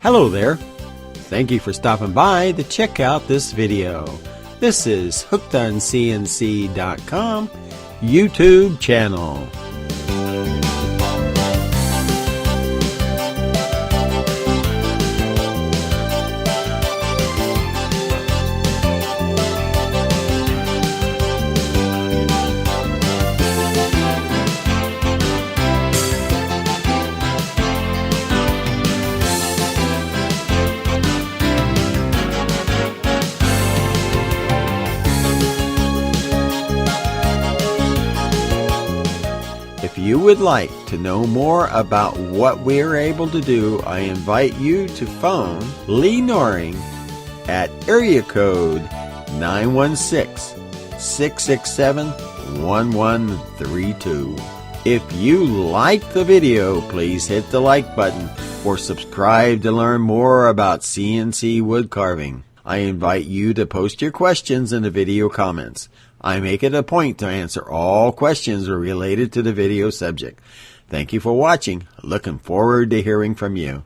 Hello there. Thank you for stopping by to check out this video. This is HookedOnCNC.com YouTube channel. If you would like to know more about what we are able to do, I invite you to phone Lee Noring at area code 916-667-1132. If you like the video, please hit the like button or subscribe to learn more about CNC wood carving. I invite you to post your questions in the video comments. I make it a point to answer all questions related to the video subject. Thank you for watching. Looking forward to hearing from you.